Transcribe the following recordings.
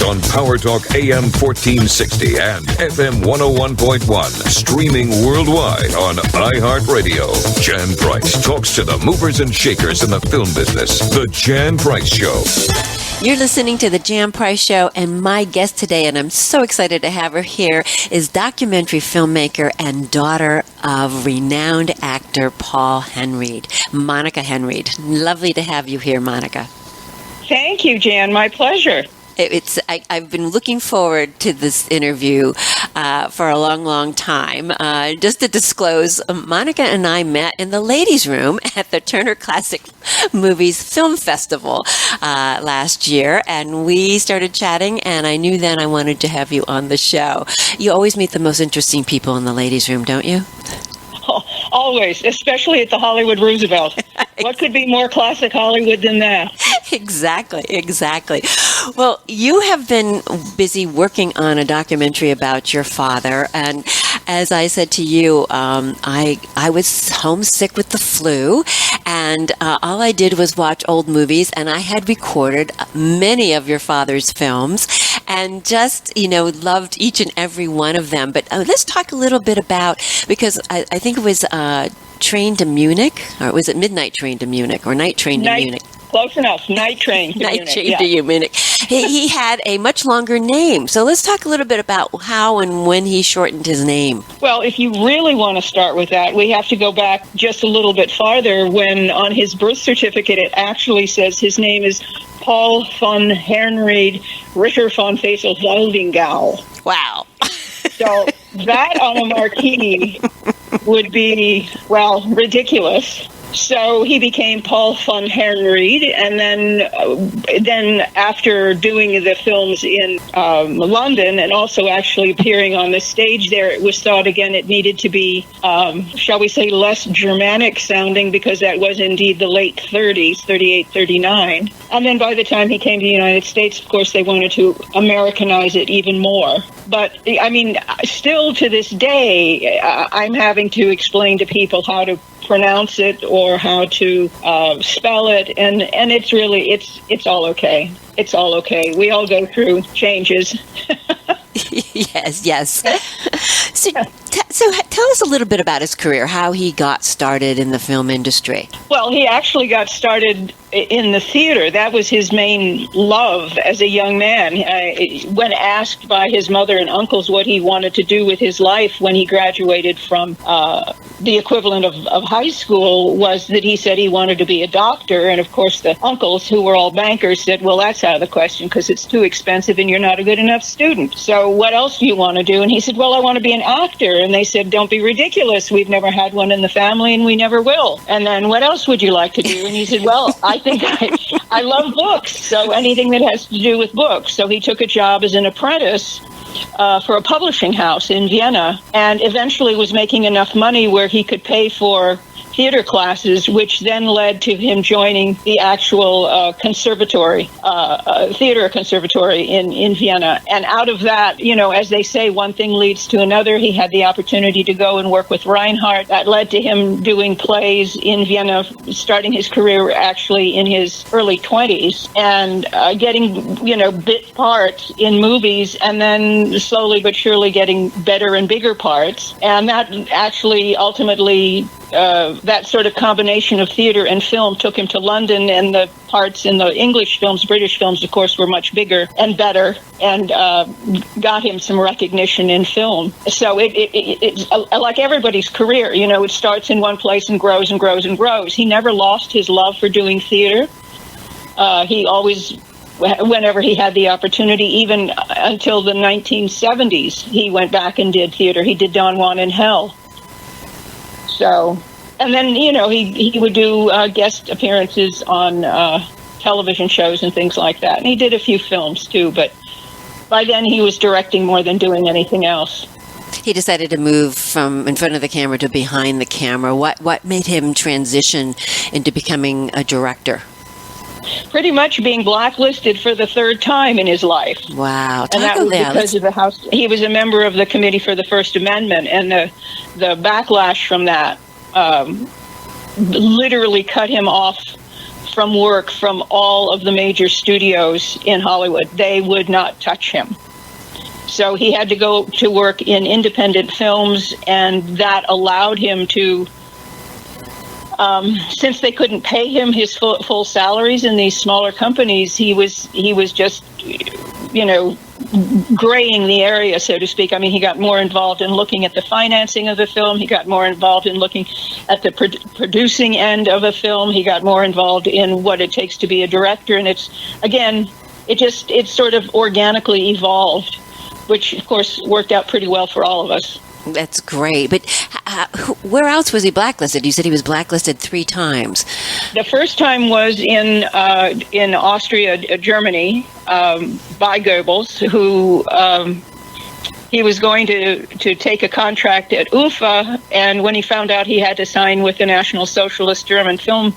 on Power Talk AM 1460 and FM 101.1. Streaming worldwide on iHeartRadio. Jan Price talks to the movers and shakers in the film business. The Jan Price Show. You're listening to The Jan Price Show, and my guest today, and I'm so excited to have her here, is documentary filmmaker and daughter of renowned actor Paul Henreid, Monika Henreid. Lovely to have you here, Monika. Thank you, Jan. My pleasure. I've been looking forward to this interview for a long, long time. Just to disclose, Monika and I met in the ladies' room at the Turner Classic Movies Film Festival last year, and we started chatting, and I knew then I wanted to have you on the show. You always meet the most interesting people in the ladies' room, don't you? Always, especially at the Hollywood Roosevelt. What could be more classic Hollywood than that? Exactly. Well, you have been busy working on a documentary about your father, and as I said to you, I was homesick with the flu, and all I did was watch old movies, and I had recorded many of your father's films, and just, loved each and every one of them. But let's talk a little bit about, because I think it was Train to Munich, or was it Midnight Train to Munich, or Night Train to Munich? Close enough. Night Train to Munich. Night Train to Munich. He had a much longer name. So let's talk a little bit about how and when he shortened his name. Well, if you really want to start with that, we have to go back just a little bit farther when on his birth certificate it actually says his name is Paul von Henreid Ritter von Fesel-Waldingau. Wow. So that on a marquee would be, ridiculous. So he became Paul von Henreid, and then after doing the films in London and also actually appearing on the stage there, it was thought again it needed to be, shall we say, less Germanic sounding, because that was indeed the late 30s, 38, 39. And then by the time he came to the United States, of course, they wanted to Americanize it even more. But, I mean, still to this day, I'm having to explain to people how to pronounce it or how to spell it, and it's really it's all okay. It's all okay. We all go through changes. Yes. So tell us a little bit about his career, how he got started in the film industry. Well, he actually got started in the theater. That was his main love as a young man. When asked by his mother and uncles what he wanted to do with his life when he graduated from the equivalent of high school, was that he said he wanted to be a doctor. And of course, the uncles, who were all bankers, said, well, that's out of the question because it's too expensive and you're not a good enough student. So what else do you want to do? And he said, well, I want to be an actor. And they said, don't be ridiculous. We've never had one in the family and we never will. And then what else would you like to do? And he said, well, I think I love books. So anything that has to do with books. So he took a job as an apprentice for a publishing house in Vienna, and eventually was making enough money where he could pay for theater classes, which then led to him joining the actual theater conservatory in Vienna. And out of that, as they say, one thing leads to another. He had the opportunity to go and work with Reinhardt. That led to him doing plays in Vienna, starting his career actually in his early 20s, and getting, bit parts in movies, and then slowly but surely getting better and bigger parts. And that actually ultimately that sort of combination of theater and film took him to London, and the parts in the English films, British films, of course, were much bigger and better, and got him some recognition in film. So it's like everybody's career, it starts in one place and grows and grows and grows. He never lost his love for doing theater. He always, whenever he had the opportunity, even until the 1970s, he went back and did theater. He did Don Juan in Hell. So, and then, he would do guest appearances on television shows and things like that. And he did a few films, too. But by then, he was directing more than doing anything else. He decided to move from in front of the camera to behind the camera. What made him transition into becoming a director? Pretty much being blacklisted for the third time in his life. Wow. And that was because of the House. He was a member of the Committee for the First Amendment, and the backlash from that literally cut him off from work from all of the major studios in Hollywood. They would not touch him. So he had to go to work in independent films, and that allowed him to, since they couldn't pay him his full salaries in these smaller companies, he was just, graying the area, so to speak. I mean, he got more involved in looking at the financing of the film. He got more involved in looking at the producing end of a film. He got more involved in what it takes to be a director. And it sort of organically evolved, which, of course, worked out pretty well for all of us. That's great. But where else was he blacklisted? You said he was blacklisted 3 times. The first time was in Austria, Germany, by Goebbels, who he was going to take a contract at UFA, and when he found out he had to sign with the National Socialist German Film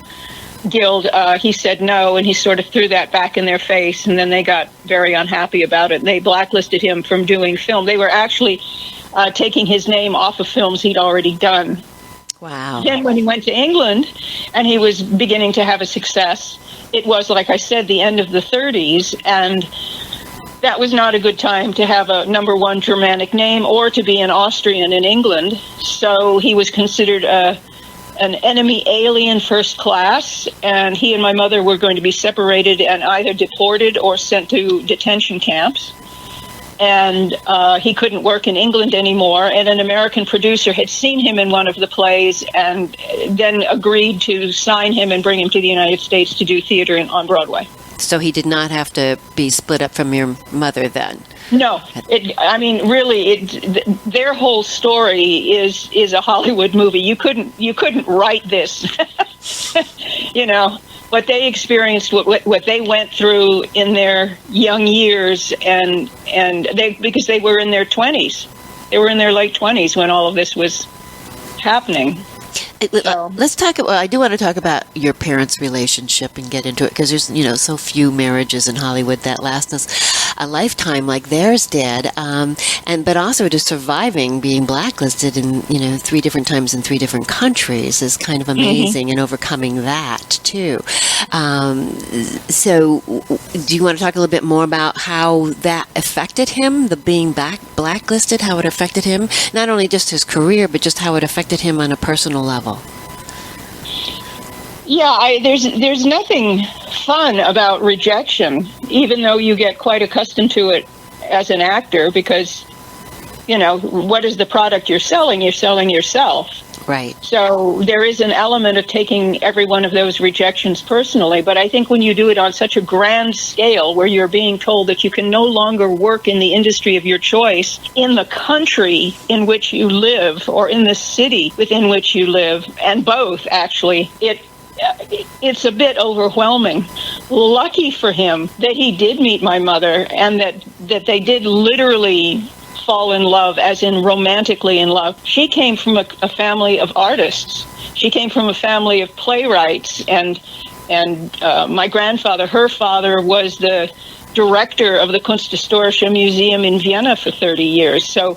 Guild, he said no, and he sort of threw that back in their face, and then they got very unhappy about it, and they blacklisted him from doing film. They were actually taking his name off of films he'd already done. Wow. Then when he went to England and he was beginning to have a success, it was, like I said, the end of the 30s, and that was not a good time to have a number 1 Germanic name or to be an Austrian in England. So he was considered an enemy alien first class, and he and my mother were going to be separated and either deported or sent to detention camps. And he couldn't work in England anymore, and an American producer had seen him in one of the plays and then agreed to sign him and bring him to the United States to do theater on Broadway. So he did not have to be split up from your mother then? No. Their whole story is a Hollywood movie. You couldn't write this. What they experienced, what they went through in their young years, and because they were in their 20s. They were in their late 20s when all of this was happening. Let's talk. Well, I do want to talk about your parents' relationship and get into it, because there's so few marriages in Hollywood that last us a lifetime like theirs did, but also just surviving being blacklisted in 3 different times in 3 different countries is kind of amazing, and overcoming that too. So, do you want to talk a little bit more about how that affected him, the being blacklisted, how it affected him, not only just his career, but just how it affected him on a personal level? Yeah, there's nothing fun about rejection, even though you get quite accustomed to it as an actor, because, what is the product you're selling? You're selling yourself. Right. So there is an element of taking every one of those rejections personally, but I think when you do it on such a grand scale, where you're being told that you can no longer work in the industry of your choice in the country in which you live or in the city within which you live, and both actually, it's a bit overwhelming. Lucky for him that he did meet my mother, and that they did literally fall in love, as in romantically in love. She came from a family of artists. She came from a family of playwrights, and my grandfather, her father, was the director of the Kunsthistorische Museum in Vienna for 30 years. So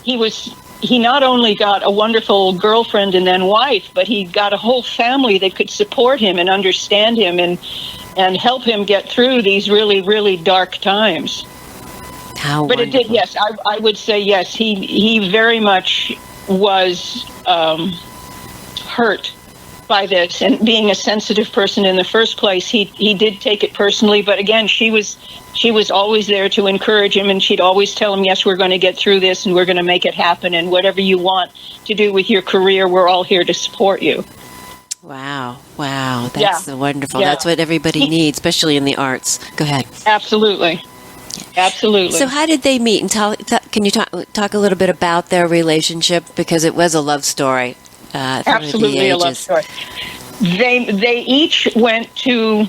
he not only got a wonderful girlfriend and then wife, but he got a whole family that could support him and understand him and help him get through these really, really dark times. How but wonderful. It did, yes. I would say yes. He very much was hurt by this, and being a sensitive person in the first place, he did take it personally. But again, she was always there to encourage him, and she'd always tell him, yes, we're going to get through this, and we're going to make it happen, and whatever you want to do with your career, we're all here to support you. Wow, that's wonderful. Yeah. That's what everybody needs, especially in the arts. Go ahead. Absolutely. So how did they meet? And can you talk a little bit about their relationship, because it was a love story? Absolutely a love story. They each went to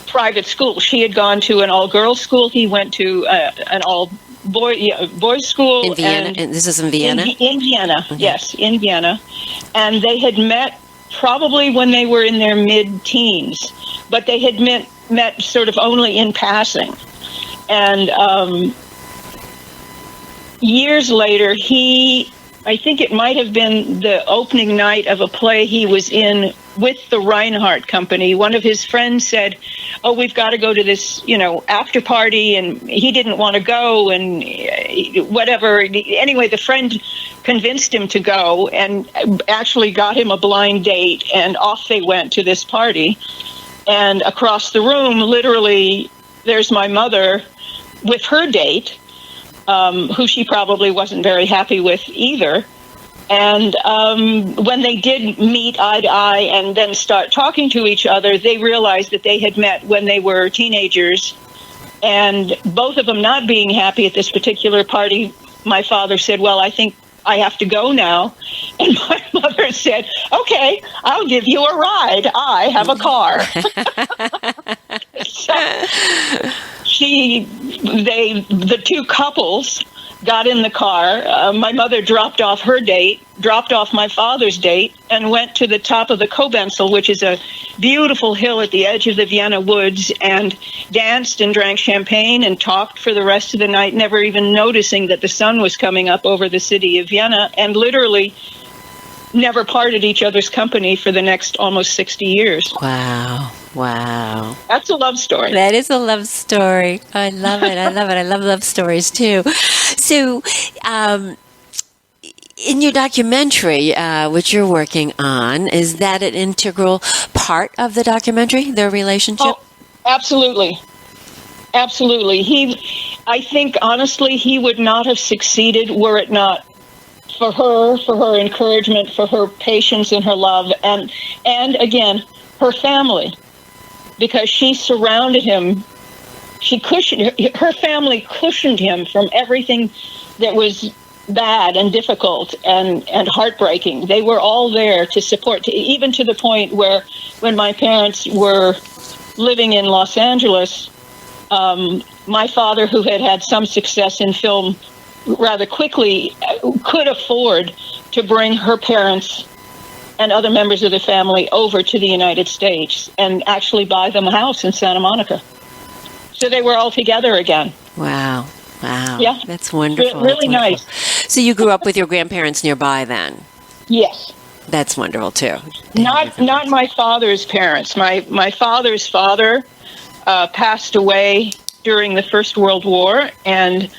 private school. She had gone to an all-girls school. He went to an all-boys school. In Vienna? And this is in Vienna? In Vienna, Mm-hmm. Yes, in Vienna. And they had met probably when they were in their mid-teens, but they had met sort of only in passing. And years later, I think it might have been the opening night of a play he was in with the Reinhardt company. One of his friends said, "Oh, we've got to go to this, after party," and he didn't want to go, and whatever. Anyway, the friend convinced him to go and actually got him a blind date, and off they went to this party. And across the room, literally, there's my mother with her date, who she probably wasn't very happy with either. And when they did meet eye to eye and then start talking to each other, they realized that they had met when they were teenagers. And both of them not being happy at this particular party, my father said, "Well, I think I have to go now." And my mother said, "Okay, I'll give you a ride. I have a car." So the two couples got in the car. My mother dropped off her date, dropped off my father's date, and went to the top of the Kobenzl, which is a beautiful hill at the edge of the Vienna woods, and danced and drank champagne and talked for the rest of the night, never even noticing that the sun was coming up over the city of Vienna, and literally never parted each other's company for the next almost 60 years. Wow. Wow. That's a love story. That is a love story. I love it. I love it. I love love stories too. So, in your documentary, which you're working on, is that an integral part of the documentary, their relationship? Oh, absolutely. Absolutely. I think, honestly, he would not have succeeded were it not for her encouragement, for her patience and her love, and again, her family. Because she surrounded him, her family cushioned him from everything that was bad and difficult and heartbreaking. They were all there to support, even to the point where when my parents were living in Los Angeles, my father, who had had some success in film rather quickly, could afford to bring her parents and other members of the family over to the United States and actually buy them a house in Santa Monica. So they were all together again. Wow. Wow. Yeah. That's wonderful. Really nice. So you grew up with your grandparents nearby then? Yes. That's wonderful too. Not my father's parents. My father's father passed away during the First World War, and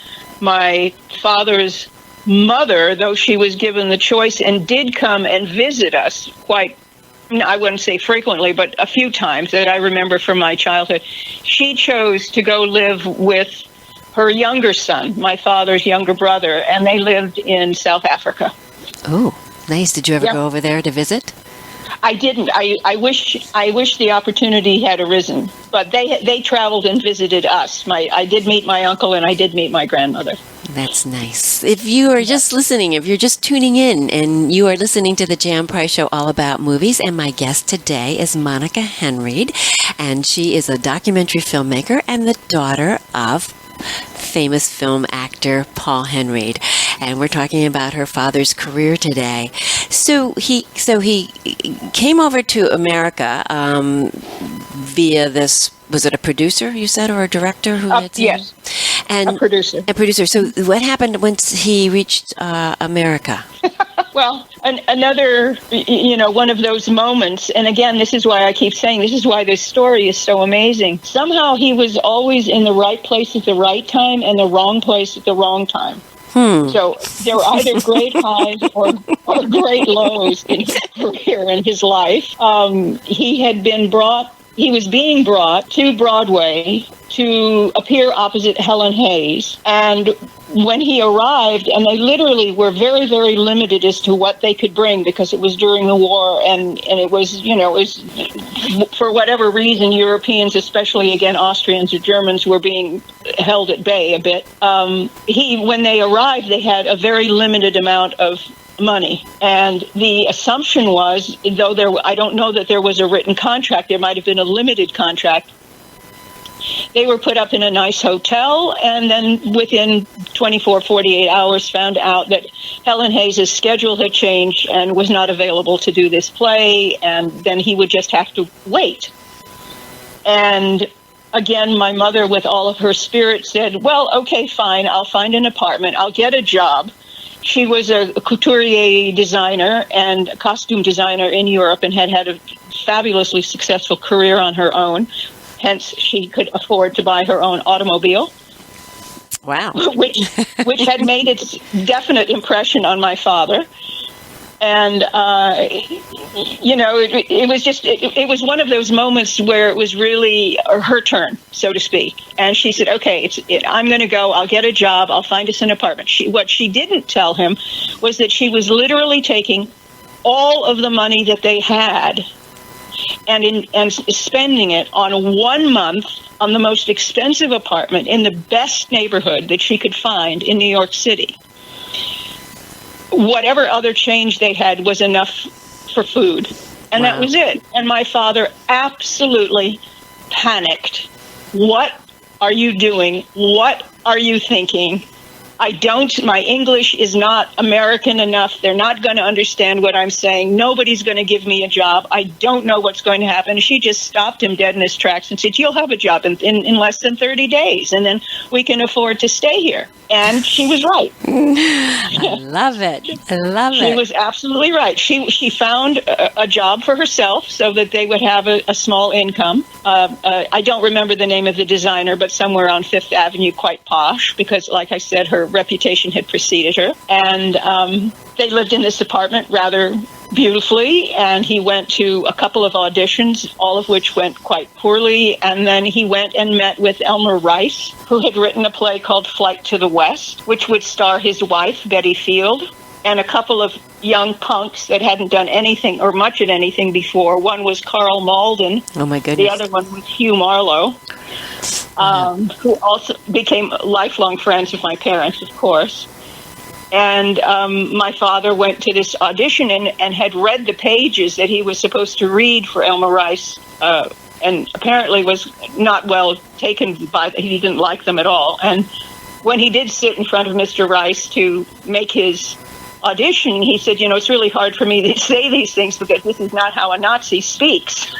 my father's mother, though she was given the choice and did come and visit us quite, I wouldn't say frequently, but a few times that I remember from my childhood, she chose to go live with her younger son, my father's younger brother, and they lived in South Africa. Oh, nice. Did you ever go over there to visit? I didn't. I wish the opportunity had arisen, but they traveled and visited us. I did meet my uncle and I did meet my grandmother. That's nice. If you are just listening, if you're just tuning in and you are listening to the Jan Price Show All About Movies, and my guest today is Monika Henreid, and she is a documentary filmmaker and the daughter of famous film actor Paul Henreid, and we're talking about her father's career today. So he came over to America via this. Was it a producer you said, or a director who had? Yes, and a producer. A producer. So what happened once he reached America? Well, another, one of those moments, and again, this is why I keep saying, this is why this story is so amazing. Somehow he was always in the right place at the right time and the wrong place at the wrong time. So there were either great highs or great lows in his career and his life. He was being brought to Broadway to appear opposite Helen Hayes. And when he arrived, and they literally were very, very limited as to what they could bring because it was during the war, and it was, for whatever reason, Europeans, especially, again, Austrians or Germans, were being held at bay a bit. When they arrived, they had a very limited amount of money, and the assumption was, though I don't know that there was a written contract, there might have been a limited contract. They were put up in a nice hotel, and then within 24, 48 hours found out that Helen Hayes' schedule had changed and was not available to do this play, and then he would just have to wait. And again, my mother, with all of her spirit, said, well, okay, fine, I'll find an apartment, I'll get a job. She was a couturier designer and a costume designer in Europe and had fabulously successful career on her own. Hence, she could afford to buy her own automobile. Wow. which had made its definite impression on my father. And, it was one of those moments where it was really her turn, so to speak. And she said, okay, I'm going to go. I'll get a job. I'll find us an apartment. What she didn't tell him was that she was literally taking all of the money that they had and spending it on 1 month on the most expensive apartment in the best neighborhood that she could find in New York City. Whatever other change they had was enough for food. And Wow. that was it. And my father absolutely panicked. What are you doing? What are you thinking? My English is not American enough. They're not going to understand what I'm saying. Nobody's going to give me a job. I don't know what's going to happen. She just stopped him dead in his tracks and said, you'll have a job in less than 30 days, and then we can afford to stay here. And she was right. I love it. She was absolutely right. She found a job for herself so that they would have a small income. I don't remember the name of the designer, but somewhere on Fifth Avenue, quite posh, because, like I said, her reputation had preceded her. And they lived in this apartment rather beautifully, and he went to a couple of auditions, all of which went quite poorly. And then he went and met with Elmer Rice, who had written a play called Flight to the West, which would star his wife, Betty Field, and a couple of young punks that hadn't done anything or much of anything before. One was Carl Malden. Oh, my goodness. The other one was Hugh Marlowe, who also became lifelong friends with my parents, of course. And my father went to this audition and had read the pages that he was supposed to read for Elmer Rice, and apparently was not well taken by them. He didn't like them at all. And when he did sit in front of Mr. Rice to make his audition, he said, it's really hard for me to say these things because this is not how a Nazi speaks.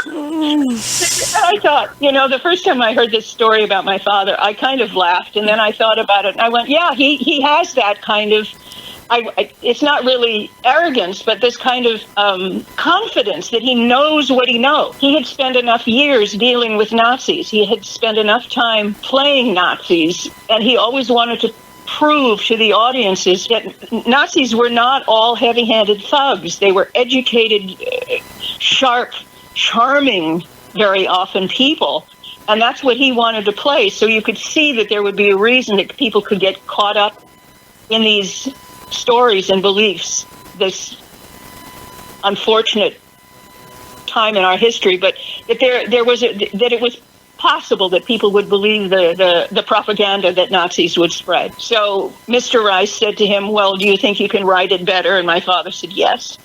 I thought, the first time I heard this story about my father, I kind of laughed, and then I thought about it, and I went, yeah, he has that kind of, it's not really arrogance, but this kind of confidence that he knows what he knows. He had spent enough years dealing with Nazis. He had spent enough time playing Nazis, and he always wanted to prove to the audiences that Nazis were not all heavy-handed thugs. They were educated, sharp, charming, very often people. And that's what he wanted to play. So you could see that there would be a reason that people could get caught up in these stories and beliefs, this unfortunate time in our history, but that that it was possible that people would believe the propaganda that Nazis would spread. So Mr. Rice said to him, well, do you think you can write it better? And my father said, yes.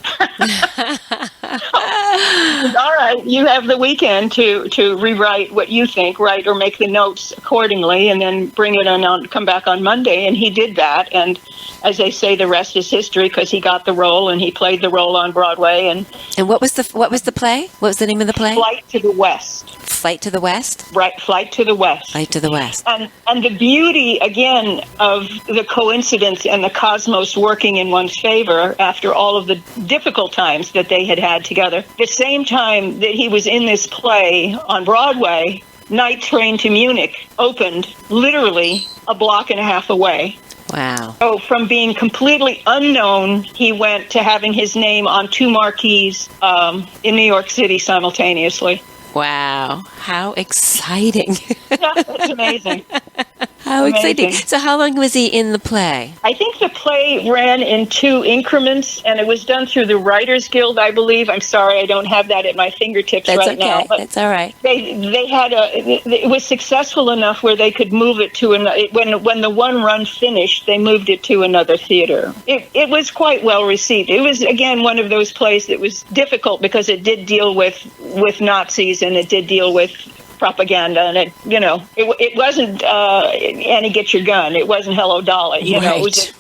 All right, you have the weekend to rewrite what you think, write or make the notes accordingly, and then bring it on, come back on Monday. And he did that. And as they say, the rest is history, because he got the role and he played the role on Broadway. And what was the play? What was the name of the play? Flight to the West. Flight to the West? Right, Flight to the West. Flight to the West. And the beauty, again, of the coincidence and the cosmos working in one's favor after all of the difficult times that they had together. The same time that he was in this play on Broadway, Night Train to Munich opened literally a block and a half away. Wow. So from being completely unknown, he went to having his name on 2 marquees in New York City simultaneously. Wow. How exciting. Yeah, it's amazing. How exciting. So how long was he in the play? I think the play ran in 2 increments, and it was done through the Writers Guild, I believe. I'm sorry, I don't have that at my fingertips right now. But that's all right. They had it was successful enough where they could move it to when the one run finished, they moved it to another theater. It was quite well received. It was, again, one of those plays that was difficult because it did deal with Nazis, and it did deal with propaganda, and it wasn't Annie, get your gun. It wasn't Hello Dolly. It was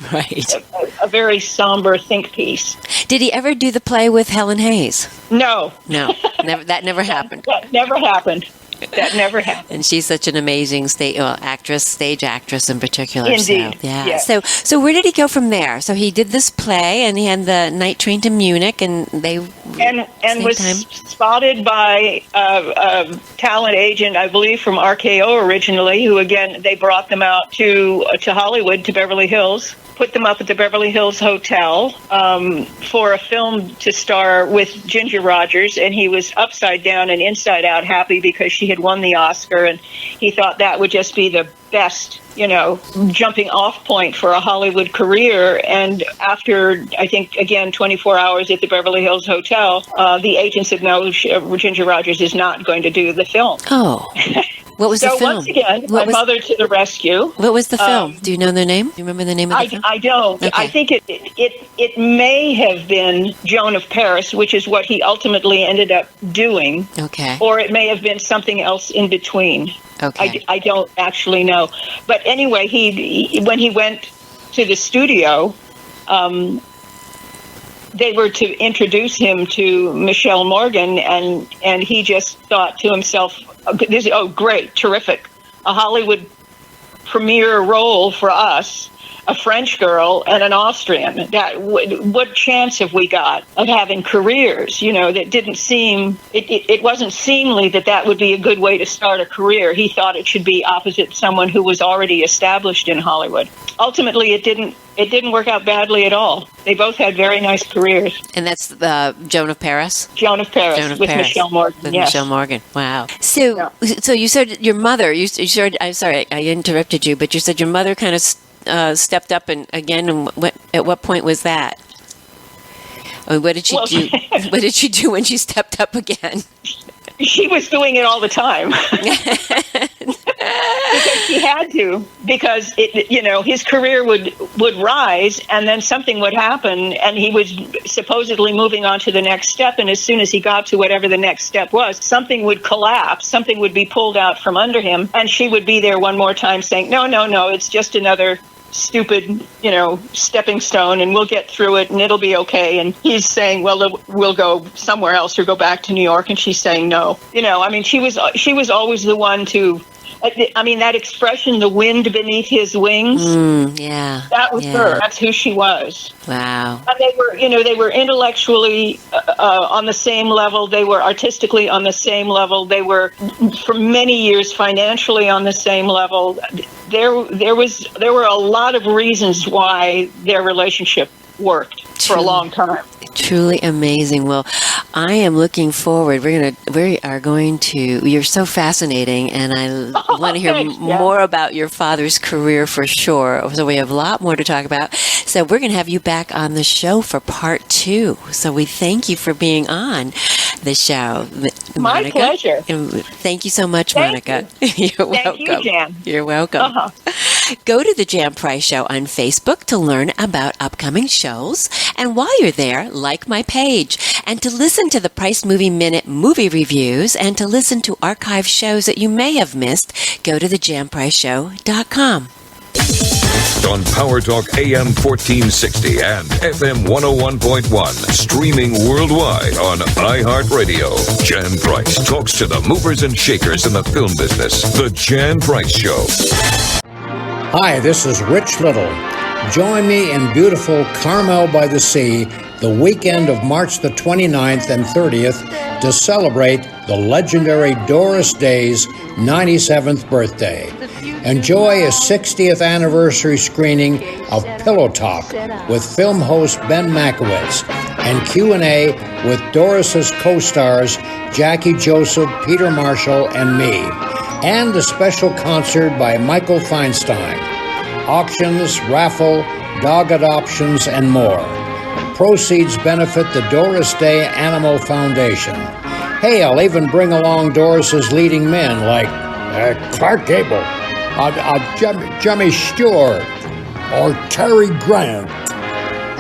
a very somber think piece. Did he ever do the play with Helen Hayes? No, never. That never happened. That never happened. That never happened. And she's such an amazing stage actress in particular. Indeed. So, yeah. Yes. So where did he go from there? So he did this play, and he had the night train to Munich, and they and was spotted by a talent agent, I believe, from RKO originally, who again they brought them out to Hollywood, to Beverly Hills. Put them up at the Beverly Hills Hotel for a film to star with Ginger Rogers, and he was upside down and inside out happy because she had won the Oscar, and he thought that would just be the best, jumping off point for a Hollywood career. And after, I think, again, 24 hours at the Beverly Hills Hotel, the agent said, no, Ginger Rogers is not going to do the film. Oh. What was the film? So once again, my mother to the rescue. What was the film? Do you know the name? Do you remember the name of the film? I don't. Okay. I think it may have been Joan of Paris, which is what he ultimately ended up doing. Okay. Or it may have been something else in between. Okay. I don't actually know. But anyway, he when he went to the studio, they were to introduce him to Michelle Morgan, and he just thought to himself, great, terrific, a Hollywood premiere role for us, a French girl and an Austrian. What chance have we got of having careers? That didn't seem, it wasn't seemly that would be a good way to start a career. He thought it should be opposite someone who was already established in Hollywood. Ultimately, it didn't work out badly at all. They both had very nice careers. And that's Joan of Paris? Joan of Paris with Michelle Morgan. With yes. Michelle Morgan. Wow. So you said your mother, I'm sorry, I interrupted you, but you said your mother kind of stepped up and at what point was that? What did she do? What did she do when she stepped up again? She was doing it all the time. Because she had to, because his career would rise, and then something would happen, and he was supposedly moving on to the next step, and as soon as he got to whatever the next step was, something would collapse, something would be pulled out from under him, and she would be there one more time saying, no, it's just another stupid, stepping stone, and we'll get through it and it'll be okay. And he's saying, well, we'll go somewhere else or go back to New York. And she's saying no. She was always the one to, that expression, the wind beneath his wings. Yeah. That was her. That's who she was. Wow. And they were intellectually on the same level. They were artistically on the same level. They were, for many years, financially on the same level. There were a lot of reasons why their relationship worked for a long time. Truly amazing. Well, I am looking forward. You're so fascinating, and I want to hear more about your father's career for sure. So we have a lot more to talk about. So we're going to have you back on the show for part 2. So we thank you for being on the show, My Monika. pleasure. And thank you so much, Monika. You're welcome. Thank you, Jan. You're welcome. Go to the Jan Price Show on Facebook to learn about upcoming shows. And while you're there, like my page. And to listen to the Price Movie Minute movie reviews and to listen to archive shows that you may have missed, go to thejanpriceshow.com. On Power Talk AM 1460 and FM 101.1, streaming worldwide on iHeartRadio. Jan Price talks to the movers and shakers in the film business. The Jan Price Show. Hi, this is Rich Little. Join me in beautiful Carmel by the Sea the weekend of March the 29th and 30th to celebrate the legendary Doris Day's 97th birthday. Enjoy a 60th anniversary screening of Pillow Talk with film host Ben Makowitz and Q&A with Doris's co-stars Jackie Joseph, Peter Marshall, and me, and a special concert by Michael Feinstein. Auctions, raffle, dog adoptions, and more. Proceeds benefit the Doris Day Animal Foundation. Hey, I'll even bring along Doris's leading men like Clark Gable, Jimmy Stewart, or Cary Grant.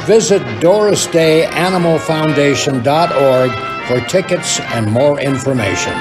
Visit DorisDayAnimalFoundation.org for tickets and more information.